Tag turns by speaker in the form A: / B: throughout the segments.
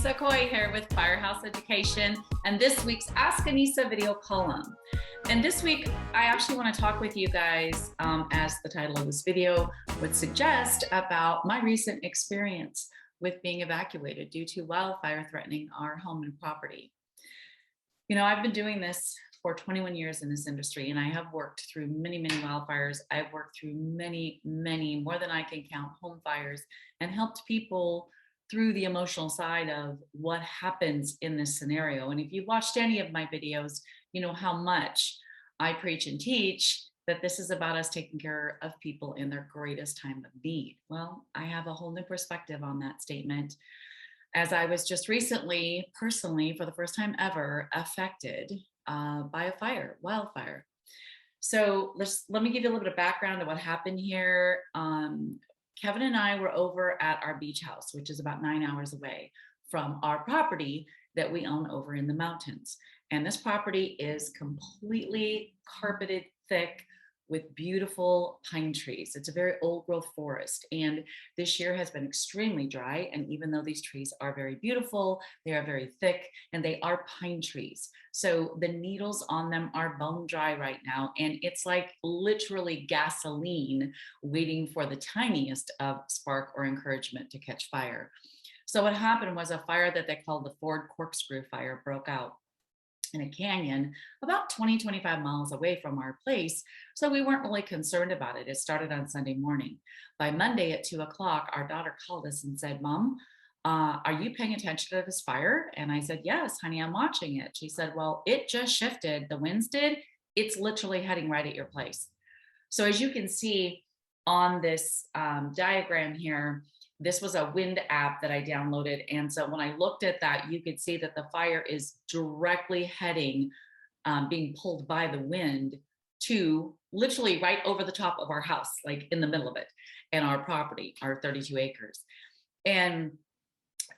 A: Anissa Coy here with Firehouse Education and this week's Ask Anissa video column. And this week, I actually want to talk with you guys, as the title of this video would suggest, about my recent experience with being evacuated due to wildfire threatening our home and property. You know, I've been doing this for 21 years in this industry, and I have worked through many, many wildfires. I've worked through many, more than I can count, home fires, and helped people through the emotional side of what happens in this scenario. And if you've watched any of my videos, you know how much I preach and teach that this is about us taking care of people in their greatest time of need. Well, I have a whole new perspective on that statement, as I was just recently, personally, for the first time ever, affected by a wildfire. So let me give you a little bit of background of what happened here. Kevin and I were over at our beach house, which is about 9 hours away from our property that we own over in the mountains. And this property is completely carpeted thick with beautiful pine trees. It's a very old growth forest. And this year has been extremely dry. And even though these trees are very beautiful, they are very thick and they are pine trees. So the needles on them are bone dry right now. And it's like literally gasoline waiting for the tiniest of spark or encouragement to catch fire. So what happened was a fire that they called the Ford corkscrew fire broke out in a canyon about 20-25 miles away from our place. So we weren't really concerned about it. It started on Sunday morning. By Monday at 2 o'clock, our daughter called us and said, "Mom, are you paying attention to this fire?" And I said, "Yes, honey, I'm watching it." She said, "Well, it just shifted. The winds did. It's literally heading right at your place." So as you can see on this diagram here, this was a wind app that I downloaded. And so when I looked at that, you could see that the fire is directly heading, being pulled by the wind to literally right over the top of our house, like in the middle of it, and our property, our 32 acres. And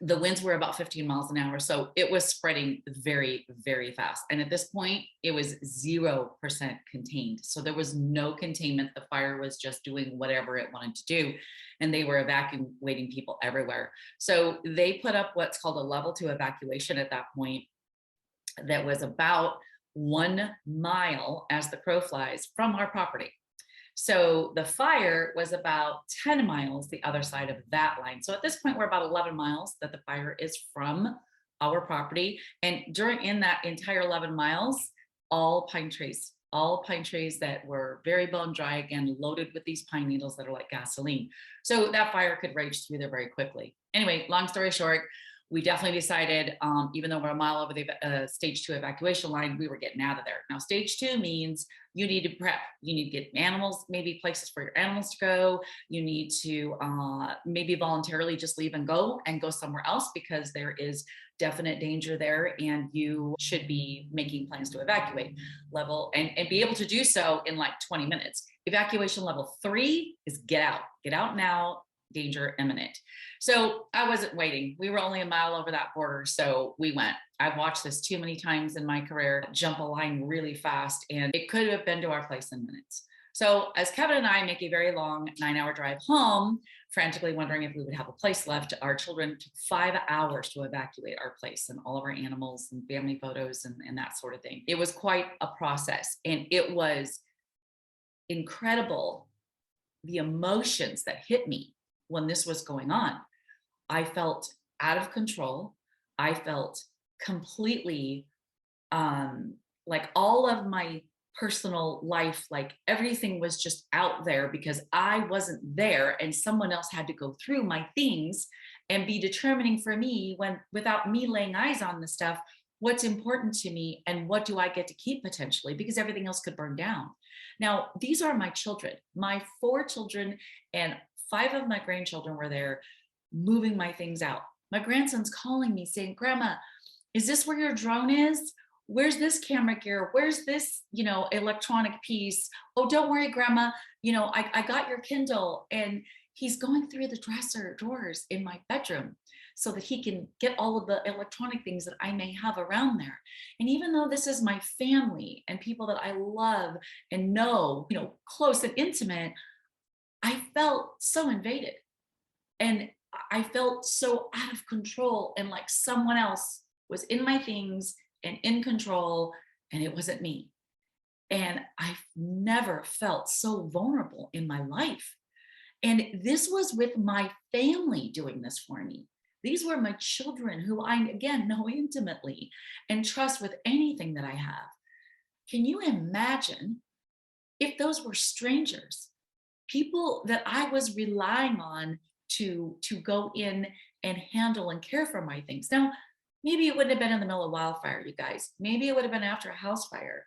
A: the winds were about 15 miles an hour. So it was spreading very, very fast. And at this point, it was 0% contained. So there was no containment. The fire was just doing whatever it wanted to do. And they were evacuating people everywhere. So they put up what's called a level 2 evacuation at that point that was about 1 mile as the crow flies from our property. So the fire was about 10 miles the other side of that line. So at this point, we're about 11 miles that the fire is from our property. And in that entire 11 miles, all pine trees that were very bone dry, again, loaded with these pine needles that are like gasoline. So that fire could rage through there very quickly. Anyway, long story short, we definitely decided, even though we're a mile over the stage 2 evacuation line, we were getting out of there. Now, stage 2 means you need to prep. You need to get animals, maybe places for your animals to go. You need to maybe voluntarily just leave and go somewhere else because there is definite danger there, and you should be making plans to evacuate level and be able to do so in like 20 minutes. Evacuation level 3 is get out now, danger imminent. So I wasn't waiting. We were only a mile over that border, so we went. I've watched this too many times in my career, jump a line really fast, and it could have been to our place in minutes. So as Kevin and I make a very long 9-hour drive home, frantically wondering if we would have a place left, our children took 5 hours to evacuate our place and all of our animals and family photos and that sort of thing. It was quite a process, and it was incredible, the emotions that hit me when this was going on. I felt out of control. I felt completely like all of my personal life, like everything was just out there because I wasn't there and someone else had to go through my things and be determining for me, when without me laying eyes on the stuff, what's important to me and what do I get to keep potentially, because everything else could burn down. Now, these are my children, my 4 children, and 5 of my grandchildren were there moving my things out. My grandson's calling me saying, "Grandma, is this where your drone is? Where's this camera gear? Where's this, electronic piece? Oh, don't worry, Grandma. I got your Kindle." And he's going through the dresser drawers in my bedroom so that he can get all of the electronic things that I may have around there. And even though this is my family and people that I love and know, close and intimate, I felt so invaded. And I felt so out of control and like someone else was in my things and in control, and it wasn't me. And I've never felt so vulnerable in my life. And this was with my family doing this for me. These were my children who I, again, know intimately and trust with anything that I have. Can you imagine if those were strangers, people that I was relying on to go in and handle and care for my things? Now, maybe it wouldn't have been in the middle of wildfire, you guys. Maybe it would have been after a house fire.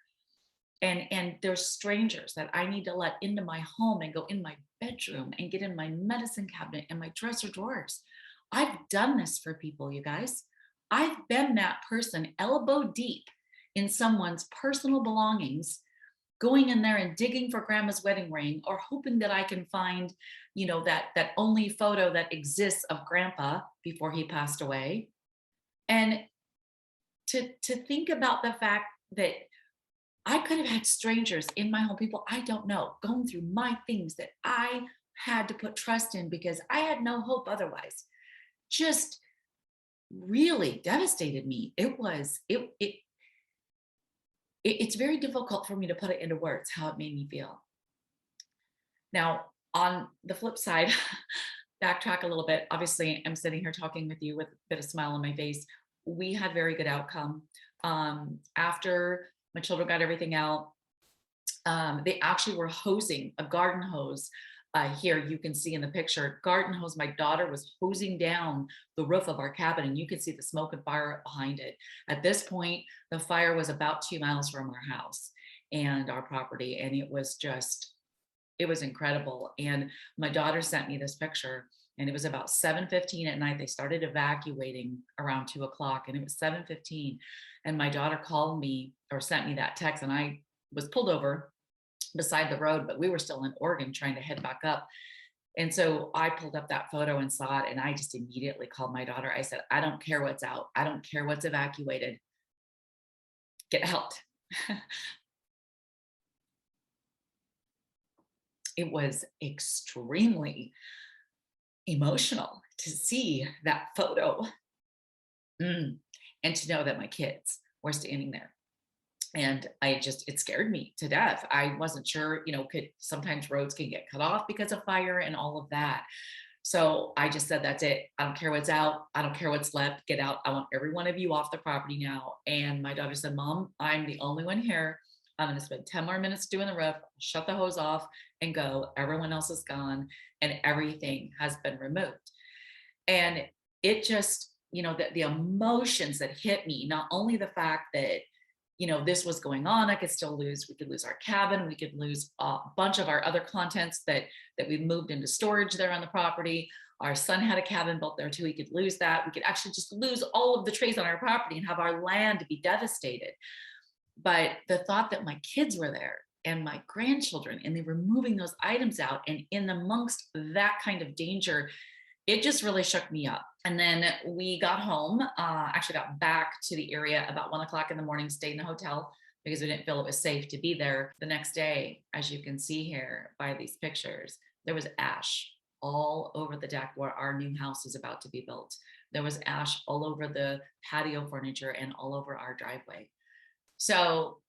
A: And there's strangers that I need to let into my home and go in my bedroom and get in my medicine cabinet and my dresser drawers. I've done this for people, you guys. I've been that person elbow deep in someone's personal belongings, going in there and digging for grandma's wedding ring or hoping that I can find, that only photo that exists of grandpa before he passed away. And to think about the fact that I could have had strangers in my home, people I don't know, going through my things that I had to put trust in because I had no hope otherwise. Just really devastated me. It's very difficult for me to put it into words how it made me feel. Now, on the flip side, backtrack a little bit. Obviously, I'm sitting here talking with you with a bit of smile on my face. We had very good outcome. After my children got everything out, they actually were hosing a garden hose. Here you can see in the picture, garden hose. My daughter was hosing down the roof of our cabin, and you could see the smoke and fire behind it. At this point, the fire was about 2 miles from our house and our property, and it was incredible. And my daughter sent me this picture, and it was about 7:15 at night. They started evacuating around 2 o'clock, and it was 7:15. And my daughter called me or sent me that text, and I was pulled over beside the road, but we were still in Oregon trying to head back up. And so I pulled up that photo and saw it, and I just immediately called my daughter. I said, I don't care what's out. I don't care what's evacuated. Get out. It was extremely emotional to see that photo, and to know that my kids were standing there. And it scared me to death. I wasn't sure, sometimes roads can get cut off because of fire and all of that. So I just said, that's it. I don't care what's out. I don't care what's left. Get out. I want every one of you off the property now. And my daughter said, Mom, I'm the only one here. I'm going to spend 10 more minutes doing the roof, shut the hose off and go. Everyone else is gone and everything has been removed. And it just, the emotions that hit me, not only the fact that, this was going on, we could lose our cabin, we could lose a bunch of our other contents that we moved into storage there on the property. Our son had a cabin built there too. We could lose that. We could actually just lose all of the trees on our property and have our land be devastated. But the thought that my kids were there and my grandchildren, and they were moving those items out, and in amongst that kind of danger, it just really shook me up. And then we got home, actually got back to the area about 1 o'clock in the morning, stayed in the hotel because we didn't feel it was safe to be there. The next day, as you can see here by these pictures, there was ash all over the deck where our new house is about to be built. There was ash all over the patio furniture and all over our driveway. So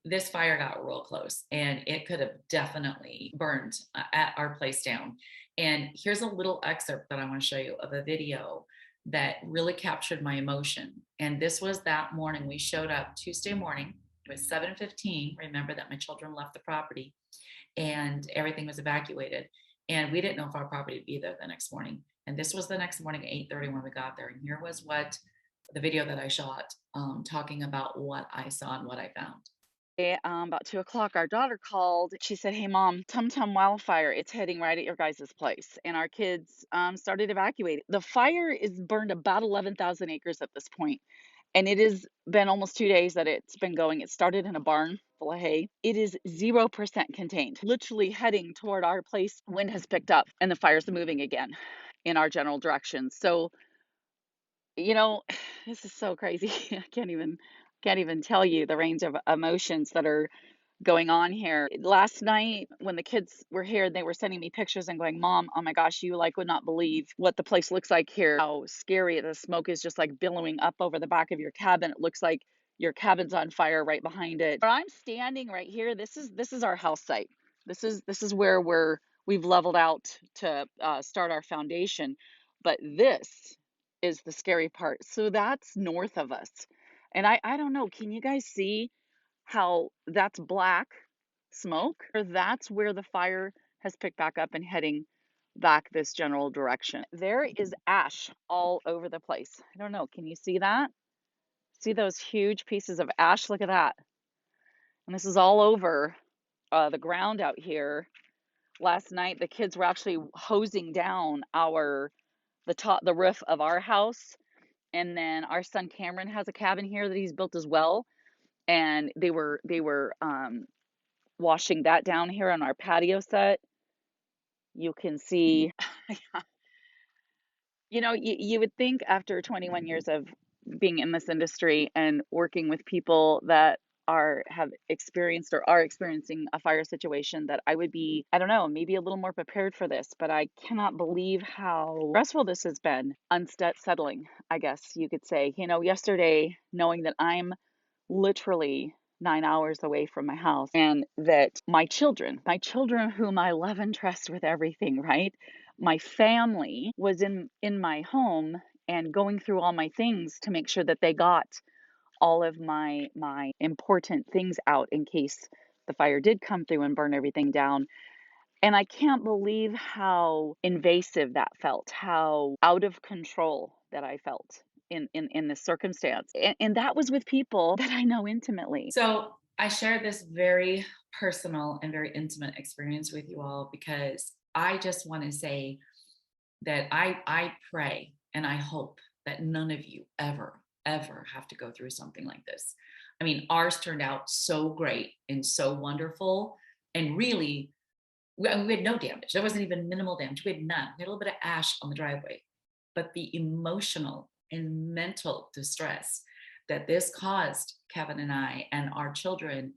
A: this fire got real close, and it could have definitely burned at our place down. And here's a little excerpt that I want to show you of a video that really captured my emotion. And this was that morning. We showed up Tuesday morning. It was 7:15. Remember that my children left the property and everything was evacuated. And we didn't know if our property would be there the next morning. And this was the next morning, 8:30 when we got there. And here was what the video that I shot, talking about what I saw and what I found.
B: About 2 o'clock, our daughter called. She said, "Hey, Mom, Tum Wildfire. It's heading right at your guys' place." And our kids started evacuating. The fire is burned about 11,000 acres at this point, and it has been almost 2 days that it's been going. It started in a barn full of hay. It is 0% contained, literally heading toward our place. Wind has picked up, and the fire's moving again in our general direction. So, you know, this is so crazy. I can't even tell you the range of emotions that are going on here. Last night when the kids were here, they were sending me pictures and going, "Mom, oh my gosh, you like would not believe what the place looks like here. How scary. The smoke is just like billowing up over the back of your cabin. It looks like your cabin's on fire right behind it." Where I'm standing right here, this is our house site. This is where we've leveled out to start our foundation. But this is the scary part. So that's north of us. And I don't know, can you guys see how that's black smoke? Or that's where the fire has picked back up and heading back this general direction. There is ash all over the place. I don't know, can you see that? See those huge pieces of ash? Look at that. And this is all over the ground out here. Last night, the kids were actually hosing down the roof of our house. And then our son Cameron has a cabin here that he's built as well. And they were washing that down here on our patio set. You can see, you would think after 21 years of being in this industry and working with people that have experienced or are experiencing a fire situation that I would be, I don't know, maybe a little more prepared for this, but I cannot believe how stressful this has been. Unsettling, I guess you could say. Yesterday, knowing that I'm literally 9 hours away from my house and that my children whom I love and trust with everything, right? My family was in my home and going through all my things to make sure that they got all of my important things out in case the fire did come through and burn everything down. And I can't believe how invasive that felt, how out of control that I felt in this circumstance. And that was with people that I know intimately.
A: So I shared this very personal and very intimate experience with you all because I just want to say that I pray and I hope that none of you ever have to go through something like this. I mean, ours turned out so great and so wonderful. And really, we had no damage. There wasn't even minimal damage. We had none. We had a little bit of ash on the driveway. But the emotional and mental distress that this caused Kevin and I and our children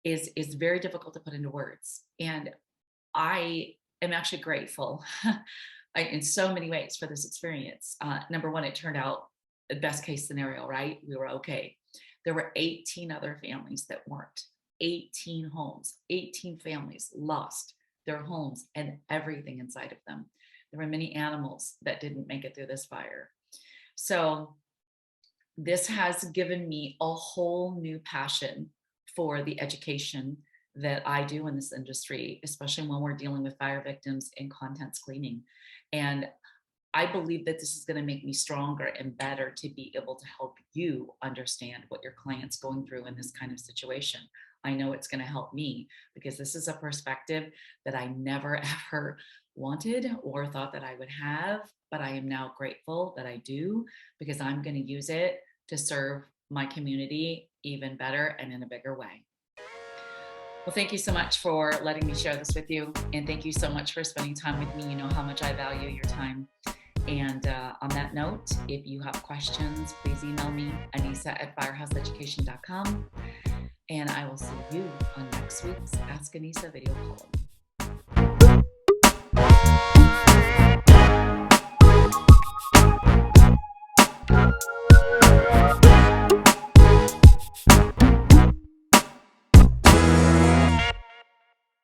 A: is very difficult to put into words. And I am actually grateful in so many ways for this experience. Number one, it turned out the best case scenario, right? We were okay. There were 18 other families that weren't. 18 homes, 18 families lost their homes and everything inside of them. There were many animals that didn't make it through this fire. So this has given me a whole new passion for the education that I do in this industry, especially when we're dealing with fire victims and contents cleaning. And I believe that this is going to make me stronger and better to be able to help you understand what your client's going through in this kind of situation. I know it's going to help me because this is a perspective that I never ever wanted or thought that I would have, but I am now grateful that I do because I'm going to use it to serve my community even better and in a bigger way. Well, thank you so much for letting me share this with you. And thank you so much for spending time with me. You know how much I value your time. And on that note, if you have questions, please email me, Anissa@firehouseeducation.com. And I will see you on next week's Ask Anissa video column.